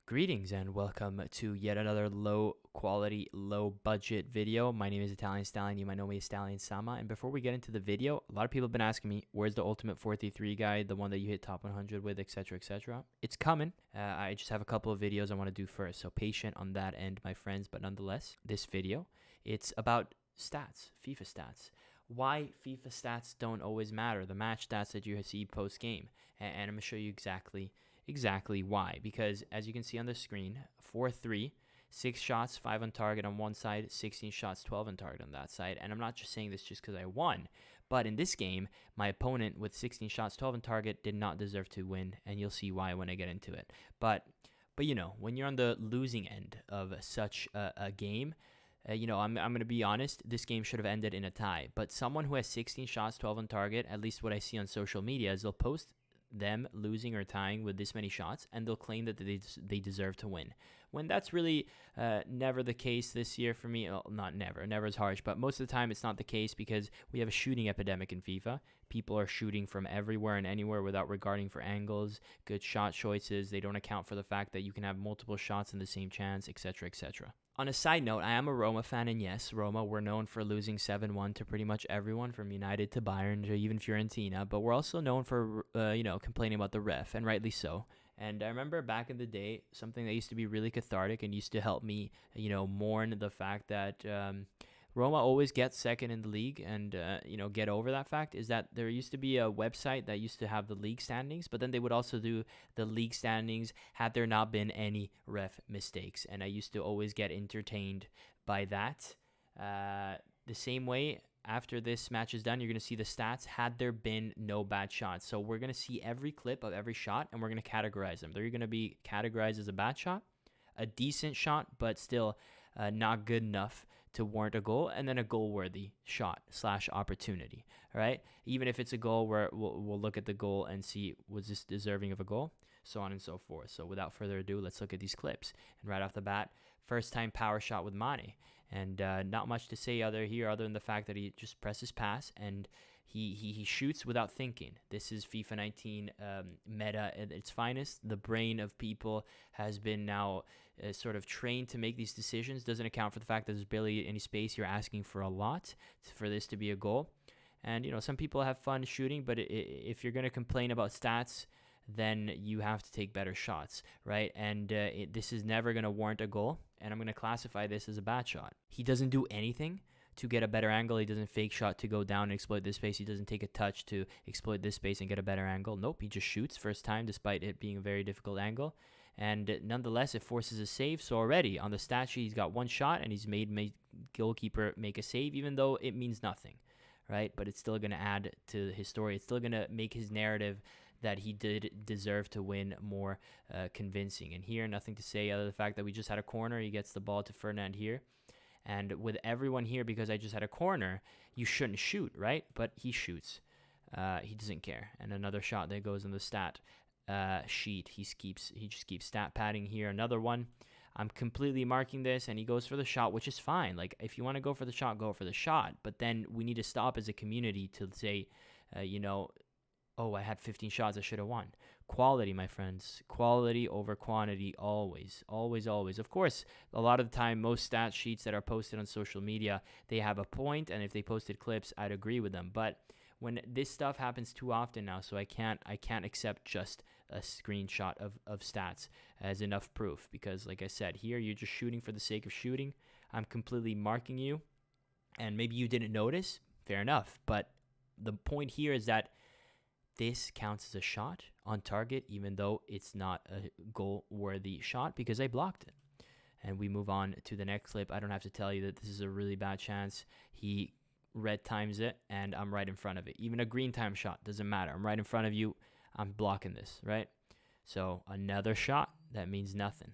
Greetings and welcome to yet another low quality, low budget video. My name is Italian Stallion. You might know me as Stallion Sama. And before we get into the video, a lot of people have been asking me, where's the ultimate 433 guide, the one that you hit top 100 with, etc., etc. It's coming. I just have a couple of videos I want to do first. So patient on that end, my friends. But nonetheless, this video, it's about stats, FIFA stats. Why FIFA stats don't always matter, the match stats that you see post game. And I'm going to show you exactly why. Because as you can see on the screen, 4-3, 6 shots, 5 on target on one side, 16 shots, 12 on target on that side. And I'm not just saying this just because I won, but in this game, my opponent with 16 shots, 12 on target did not deserve to win, and you'll see why when I get into it. But you know, when you're on the losing end of such a game, I'm going to be honest, this game should have ended in a tie. But someone who has 16 shots, 12 on target, at least what I see on social media, is they'll post them losing or tying with this many shots, and they'll claim that they deserve to win, when that's really never the case this year for me. Well, not never is harsh, but most of the time it's not the case, because we have a shooting epidemic in FIFA. People are shooting from everywhere and anywhere without regarding for angles, good shot choices. They don't account for the fact that you can have multiple shots in the same chance, etc., etc. On a side note, I am a Roma fan, and yes, Roma, we're known for losing 7-1 to pretty much everyone, from United to Bayern to even Fiorentina, but we're also known for, complaining about the ref, and rightly so. And I remember back in the day, something that used to be really cathartic and used to help me, mourn the fact that Roma always gets second in the league, and get over that fact, is that there used to be a website that used to have the league standings, but then they would also do the league standings had there not been any ref mistakes, and I used to always get entertained by that. The same way, after this match is done, you're going to see the stats had there been no bad shots. So we're going to see every clip of every shot, and we're going to categorize them. They're going to be categorized as a bad shot, a decent shot, but still not good enough to warrant a goal, and then a goal-worthy shot / opportunity. All right, even if it's a goal, where we'll look at the goal and see, was this deserving of a goal, so on and so forth. So without further ado, let's look at these clips. And right off the bat, first time power shot with Mane, and not much to say other than the fact that he just presses pass and he shoots without thinking. This is FIFA 19 meta at its finest. The brain of people has been now sort of trained to make these decisions. Doesn't account for the fact that there's barely any space. You're asking for a lot for this to be a goal. And, some people have fun shooting, but if you're going to complain about stats, then you have to take better shots, right? And this is never going to warrant a goal, and I'm going to classify this as a bad shot. He doesn't do anything to get a better angle. He doesn't fake shot to go down and exploit this space. He doesn't take a touch to exploit this space and get a better angle. Nope, he just shoots first time, despite it being a very difficult angle. And nonetheless, it forces a save. So already on the stat sheet, he's got one shot, and he's made goalkeeper make a save, even though it means nothing, right? But it's still going to add to his story. It's still going to make his narrative that he did deserve to win more convincing. And here, nothing to say other than the fact that we just had a corner. He gets the ball to Ferdinand here. And with everyone here, because I just had a corner, you shouldn't shoot, right? But he shoots. He doesn't care. And another shot that goes in the stat sheet. He just keeps stat padding here. Another one. I'm completely marking this, and he goes for the shot, which is fine. Like, if you want to go for the shot, go for the shot. But then we need to stop as a community to say, oh, I had 15 shots, I should have won. Quality, my friends. Quality over quantity, always, always, always. Of course, a lot of the time, most stat sheets that are posted on social media, they have a point, and if they posted clips, I'd agree with them. But when this stuff happens too often now, so I can't accept just a screenshot of stats as enough proof, because like I said, here you're just shooting for the sake of shooting. I'm completely marking you, and maybe you didn't notice, fair enough. But the point here is that this counts as a shot on target, even though it's not a goal-worthy shot, because I blocked it. And we move on to the next clip. I don't have to tell you that this is a really bad chance. He red times it, and I'm right in front of it. Even a green time shot doesn't matter. I'm right in front of you. I'm blocking this, right? So another shot that means nothing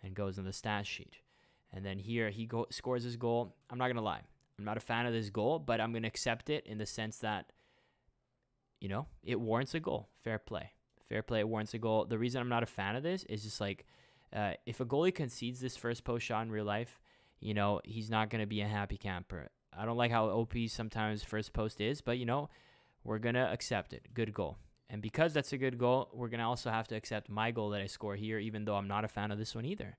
and goes on the stat sheet. And then here he scores his goal. I'm not going to lie. I'm not a fan of this goal, but I'm going to accept it in the sense that, it warrants a goal. Fair play. It warrants a goal. The reason I'm not a fan of this is just like, if a goalie concedes this first post shot in real life, he's not going to be a happy camper. I don't like how OP sometimes first post is, but, we're going to accept it. Good goal. And because that's a good goal, we're going to also have to accept my goal that I score here, even though I'm not a fan of this one either,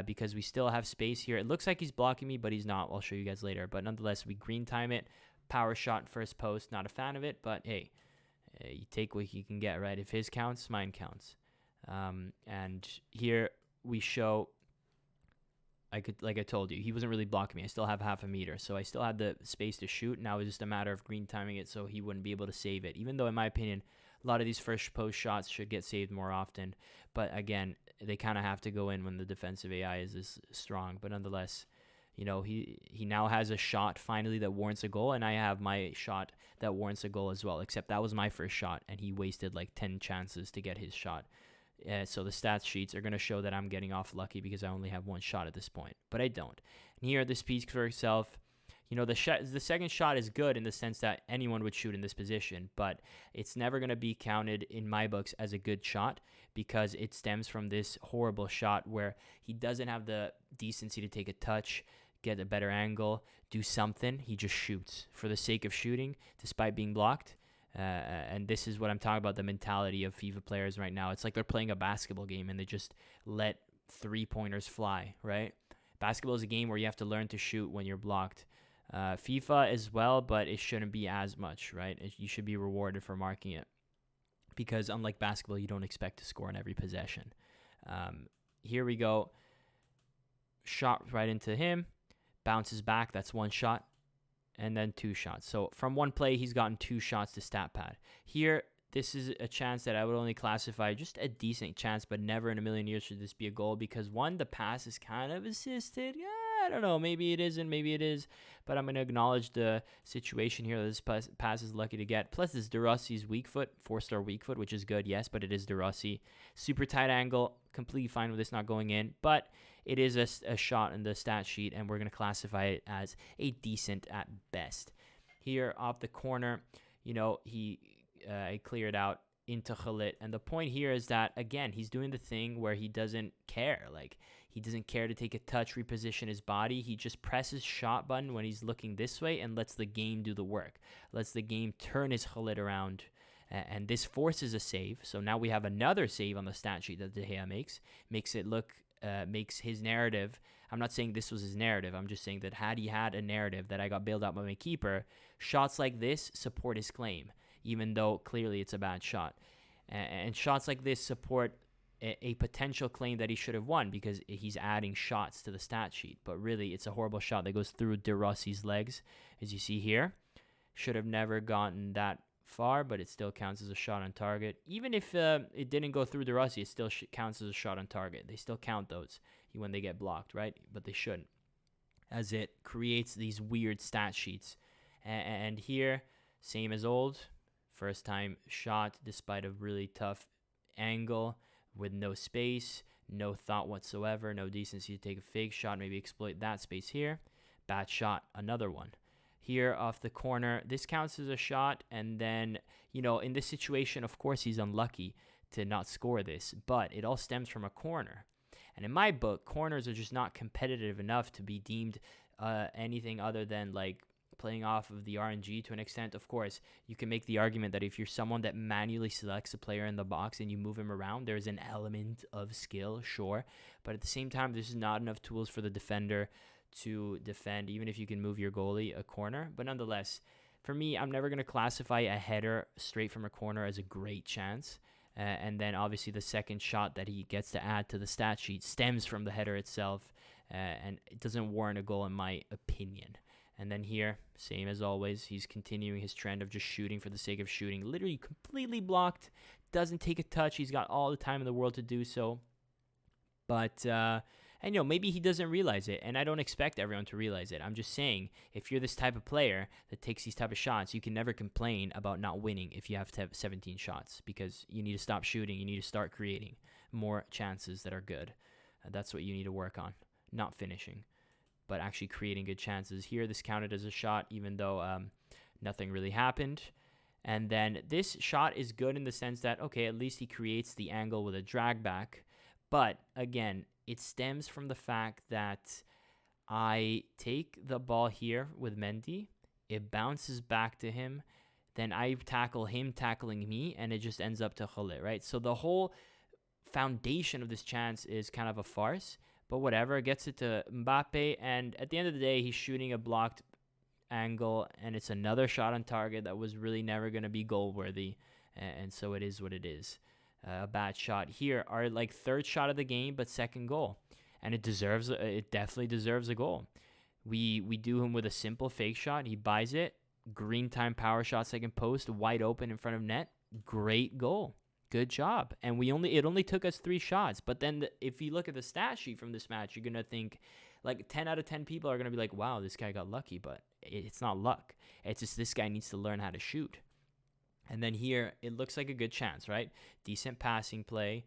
because we still have space here. It looks like he's blocking me, but he's not. I'll show you guys later. But nonetheless, we green time it. Power shot first post. Not a fan of it, but hey, you take what you can get, right? If his counts, mine counts. And here we show, like I told you, he wasn't really blocking me. I still have half a meter, so I still had the space to shoot. Now it's just a matter of green timing it so he wouldn't be able to save it, even though in my opinion a lot of these first post shots should get saved more often. But again, they kind of have to go in when the defensive AI is this strong. But nonetheless, you know, he now has a shot finally that warrants a goal, and I have my shot that warrants a goal as well, except that was my first shot and he wasted like 10 chances to get his shot. So the stats sheets are going to show that I'm getting off lucky because I only have one shot at this point, but I don't. And here, this speaks for itself. You know, the second shot is good in the sense that anyone would shoot in this position, but it's never going to be counted in my books as a good shot because it stems from this horrible shot where he doesn't have the decency to take a touch, get a better angle, do something. He just shoots for the sake of shooting despite being blocked. And this is what I'm talking about, the mentality of FIFA players right now. It's like they're playing a basketball game and they just let 3-pointers fly, right? Basketball is a game where you have to learn to shoot when you're blocked. FIFA as well, but it shouldn't be as much, right? You should be rewarded for marking it because unlike basketball, you don't expect to score in every possession. Here we go. Shot right into him. Bounces back. That's one shot. And then 2 shots. So from one play, he's gotten 2 shots to stat pad. Here, this is a chance that I would only classify just a decent chance, but never in a million years should this be a goal because one, the pass is kind of assisted. Yeah, I don't know. Maybe it isn't. Maybe it is. But I'm going to acknowledge the situation here that this pass is lucky to get. Plus, this De Rossi's weak foot, 4-star weak foot, which is good, yes, but it is De Rossi. Super tight angle. Completely fine with this not going in. But it is a shot in the stat sheet, and we're going to classify it as a decent at best. Here, off the corner, you know, he cleared out into Khalid. And the point here is that, again, he's doing the thing where he doesn't care. Like, he doesn't care to take a touch, reposition his body. He just presses shot button when he's looking this way and lets the game do the work. Lets the game turn his Khalid around. And this forces a save. So now we have another save on the stat sheet that De Gea makes it look, makes his narrative. I'm not saying this was his narrative. I'm just saying that had he had a narrative that I got bailed out by my keeper, shots like this support his claim, even though clearly it's a bad shot. And shots like this support a potential claim that he should have won because he's adding shots to the stat sheet. But really, it's a horrible shot that goes through De Rossi's legs, as you see here. Should have never gotten that far, but it still counts as a shot on target. Even if it didn't go through De Rossi, it still counts as a shot on target. They still count those when they get blocked, right? But they shouldn't, as it creates these weird stat sheets. And here, same as old, first time shot despite a really tough angle with no space, no thought whatsoever, no decency to take a fake shot, maybe exploit that space here. Bad shot, another one. Here off the corner, this counts as a shot. And then, you know, in this situation, of course, he's unlucky to not score this, but it all stems from a corner. And in my book, corners are just not competitive enough to be deemed anything other than like playing off of the RNG to an extent. Of course, you can make the argument that if you're someone that manually selects a player in the box and you move him around, there's an element of skill, sure. But at the same time, there's not enough tools for the defender to defend, even if you can move your goalie a corner. But nonetheless, for me, I'm never going to classify a header straight from a corner as a great chance. And then obviously the second shot that he gets to add to the stat sheet stems from the header itself. And it doesn't warrant a goal in my opinion. And then here, same as always, he's continuing his trend of just shooting for the sake of shooting. Literally completely blocked, doesn't take a touch. He's got all the time in the world to do so. But, and you know, maybe he doesn't realize it. And I don't expect everyone to realize it. I'm just saying, if you're this type of player that takes these type of shots, you can never complain about not winning if you have to have 17 shots. Because you need to stop shooting. You need to start creating more chances that are good. That's what you need to work on. Not finishing, but actually creating good chances. Here, this counted as a shot, even though nothing really happened. And then this shot is good in the sense that, okay, at least he creates the angle with a drag back. But again, it stems from the fact that I take the ball here with Mendy. It bounces back to him. then I tackle him tackling me, and it just ends up to Khalid, right? So the whole foundation of this chance is kind of a farce, but whatever. Gets it to Mbappe, and at the end of the day, he's shooting a blocked angle, and it's another shot on target that was really never going to be goal worthy, and so it is what it is. A bad shot here. Our like third shot of the game, but second goal, and it definitely deserves a goal. We do him with a simple fake shot. He buys it. Green time power shot, second post, wide open in front of net. Great goal. Good job. And it only took us 3 shots. But then if you look at the stat sheet from this match, you're going to think like 10 out of 10 people are going to be like, wow, this guy got lucky. But it's not luck. It's just this guy needs to learn how to shoot. And then here, it looks like a good chance, right? Decent passing play.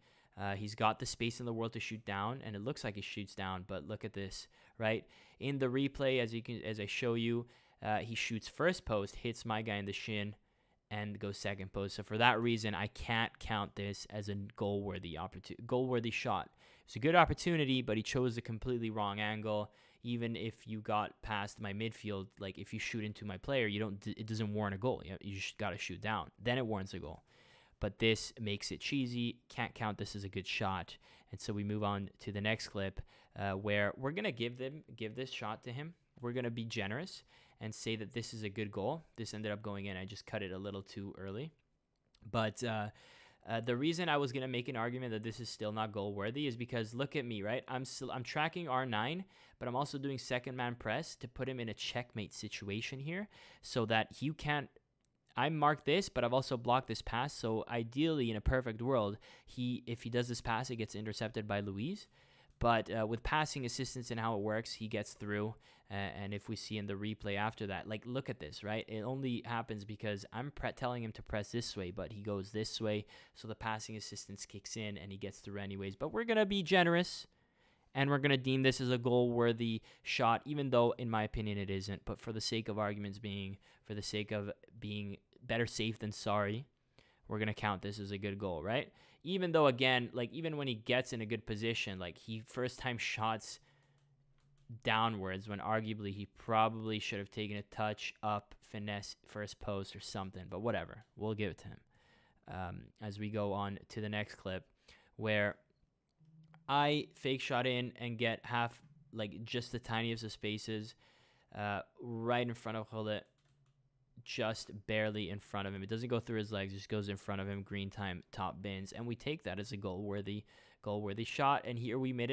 He's got the space in the world to shoot down, and it looks like he shoots down. But look at this, right? In the replay, as I show you, he shoots first post, hits my guy in the shin, and goes second post. So for that reason, I can't count this as a goal-worthy shot. It's a good opportunity, but he chose a completely wrong angle. Even if you got past my midfield, like if you shoot into my player, it doesn't warrant a goal. You just got to shoot down. Then it warrants a goal. But this makes it cheesy. Can't count this as a good shot. And so we move on to the next clip where we're going to give this shot to him. We're going to be generous and say that this is a good goal. This ended up going in. I just cut it a little too early. But the reason I was going to make an argument that this is still not goal worthy is because look at me, right? I'm tracking R9, but I'm also doing second man press to put him in a checkmate situation here so that you can't. I marked this, but I've also blocked this pass. So ideally, in a perfect world, if he does this pass, it gets intercepted by Luis. But with passing assistance and how it works, he gets through. And if we see in the replay after that, like, look at this, right? It only happens because I'm telling him to press this way, but he goes this way. So the passing assistance kicks in and he gets through anyways. But we're going to be generous. And we're going to deem this as a goal-worthy shot, even though, in my opinion, it isn't. But for the sake of for the sake of being better safe than sorry, we're going to count this as a good goal, right? Even though, again, like even when he gets in a good position, like he first time shots downwards when arguably he probably should have taken a touch up, finesse, first post or something. But whatever, we'll give it to him. As we go on to the next clip where I fake shot in and get just the tiniest of spaces right in front of Khalid, just barely in front of him. It doesn't go through his legs, just goes in front of him, green time, top bins, and we take that as a goal-worthy shot. And here we win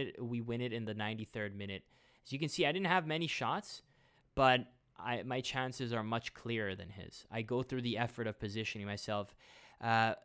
it in the 93rd minute. As you can see, I didn't have many shots, but my chances are much clearer than his. I go through the effort of positioning myself.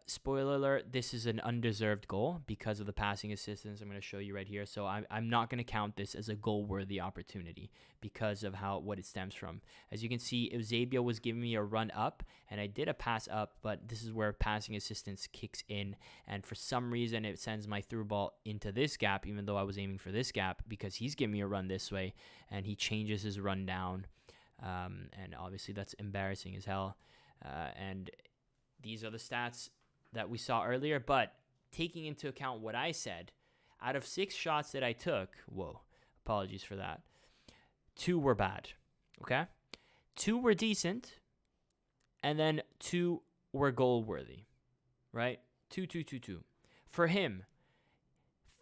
Spoiler alert, this is an undeserved goal because of the passing assistance I'm going to show you right here. So I'm not going to count this as a goal-worthy opportunity because of what it stems from. As you can see, Eusebio was giving me a run up, and I did a pass up, but this is where passing assistance kicks in, and for some reason it sends my through ball into this gap, even though I was aiming for this gap, because he's giving me a run this way, and he changes his run down, and obviously that's embarrassing as hell, and these are the stats that we saw earlier, but taking into account what I said, out of 6 shots that I took, apologies for that, 2 were bad, okay? 2 were decent, and then 2 were goal-worthy, right? 2. For him,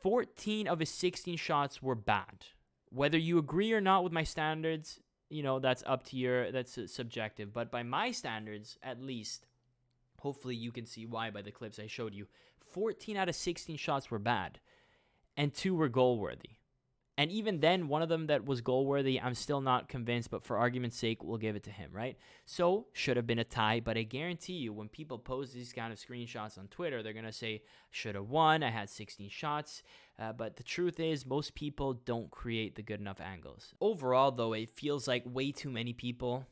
14 of his 16 shots were bad. Whether you agree or not with my standards, that's that's subjective, but by my standards, at least, hopefully you can see why by the clips I showed you. 14 out of 16 shots were bad, and 2 were goal-worthy. And even then, one of them that was goal-worthy, I'm still not convinced, but for argument's sake, we'll give it to him, right? So, should have been a tie, but I guarantee you, when people post these kind of screenshots on Twitter, they're going to say, should have won, I had 16 shots. But the truth is, most people don't create the good enough angles. Overall, though, it feels like way too many people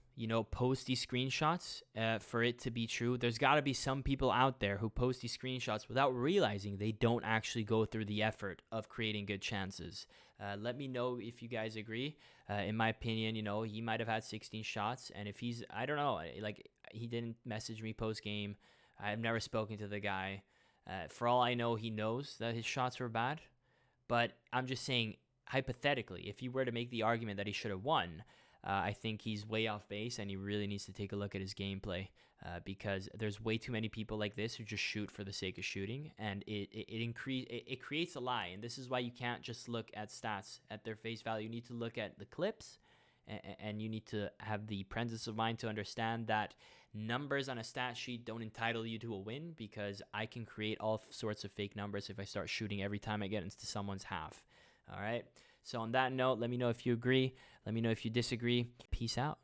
post these screenshots for it to be true. There's got to be some people out there who post these screenshots without realizing they don't actually go through the effort of creating good chances. Let me know if you guys agree. In my opinion, he might have had 16 shots, and if I don't know, he didn't message me post-game. I've never spoken to the guy. For all I know, he knows that his shots were bad, but I'm just saying, hypothetically, if you were to make the argument that he should have won, I think he's way off base, and he really needs to take a look at his gameplay, because there's way too many people like this who just shoot for the sake of shooting, and it creates a lie. And this is why you can't just look at stats at their face value. You need to look at the clips, and you need to have the presence of mind to understand that numbers on a stat sheet don't entitle you to a win, because I can create all sorts of fake numbers if I start shooting every time I get into someone's half. All right. So on that note, let me know if you agree. Let me know if you disagree. Peace out.